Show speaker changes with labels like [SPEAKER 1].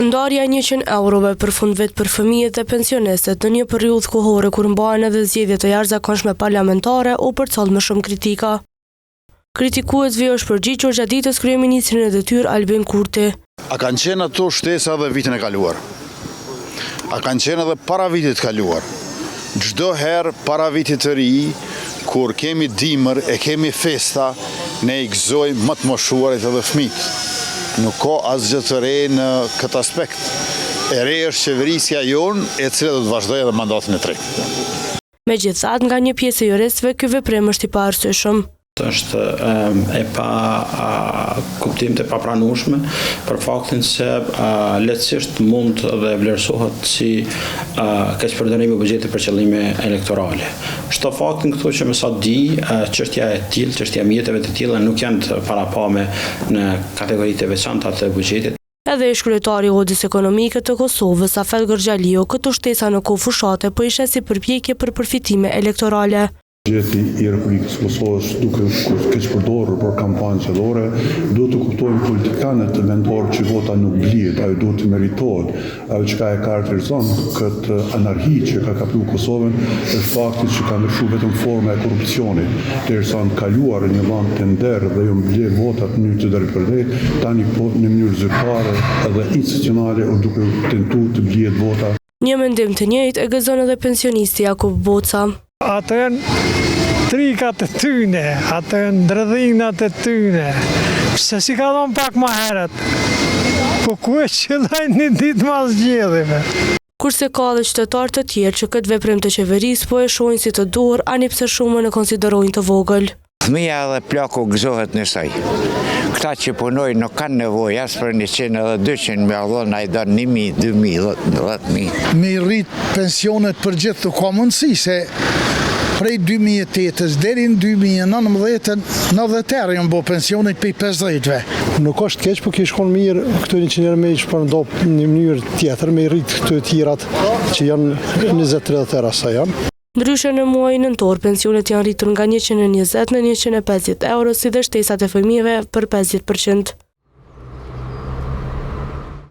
[SPEAKER 1] Ndarja 100 eurove për fund vit për fëmijët dhe pensionistët në një periudhë kohore kur mbahen edhe zgjedhje të jashtëzakonshme parlamentare u përcall me shumë kritika. Kritikuesve është përgjigjur gjatë ditës kryeministri në detyrë Albin Kurti.
[SPEAKER 2] A kanë qenë ato shtesa dhe vitin e kaluar? A kanë qenë edhe para vitit të kaluar? Çdo herë para vitit të ri, kur kemi dimër e kemi festa, ne i gëzojmë më të moshuarit edhe fëmijët. Nuk ka asgjë të re në këtë aspekt. E re është qeverisja jonë, e cila do të vazhdojë edhe mandatin e tretë.
[SPEAKER 1] Megjithatë, nga një pjesë e juristëve, ky veprim është i paarsyeshëm.
[SPEAKER 3] Është e pa kuptim të papranueshme për faktin se lehtësisht mund dhe vlerësohet si keqpërdorimi i buxhetit për qëllime elektorale. Shto faktin këtu që më sa di, çështja e tillë, çështja e mjeteve të tilla nuk janë të parapame në kategoritë e veçanta të buxhetit.
[SPEAKER 1] Edhe ish kryetari i Odës Ekonomike të Kosovës, Afet Gërxhaliu, këto shtesa në kohë fushate po i sheh si përpjekje për përfitime elektorale.
[SPEAKER 4] Buxheti i Republikës Kosovës duke keq përdorur për kampanje qellore, duhet të kuptojmë politikanët të vendor që vota nuk blihet, ajo duhet të meritohet. Ajo që e karakterizon këtë anarki që ka kapur Kosovën është fakti që ka ndryshuar vetëm forma e korrupsionit, derisa në kaluar një vend të nder dhe ju mbledh votat në mënyrë të drejtë, tani po në mënyrë zyrtare edhe institucionale u duke tentuar të mbledh vota.
[SPEAKER 1] Një mendim të njëjtë e gëzon edhe pensionisti Jakub Boca.
[SPEAKER 5] Ato janë trikat e tyne, ato janë ndrëdhinat e tyne. Pse si ka dhënë pak më herët? Po ku e qëllajnë një ditë mas zgjedhjeve?
[SPEAKER 1] Kurse ka dhe qytetarë të tjerë që këtë veprim të qeverisë po e shohin si të duhur, ani pse shumën e konsiderojnë të vogël.
[SPEAKER 6] Fëmija dhe plaku gëzohet në saj. Këta që punojnë nuk kanë nevojë as për 100 edhe 200 me dhënë, ai don 1000, 2000, 10.000.
[SPEAKER 7] Me rrit pensionet për gjithë të ka mundësi se prej 2008-ës deri në 2019 90 janë bo pensionit për 50-ve.
[SPEAKER 5] Nuk është keq, po kish kon mirë këto 100 euro me që ndop në mënyrë tjetër me rrit këto të tjerat që janë 20-30 euro sa janë.
[SPEAKER 1] Ndryshe në muajin nëntor, pensionet janë rritur nga 120 në 150 euro, si dhe shtesat e fëmijëve për 50%.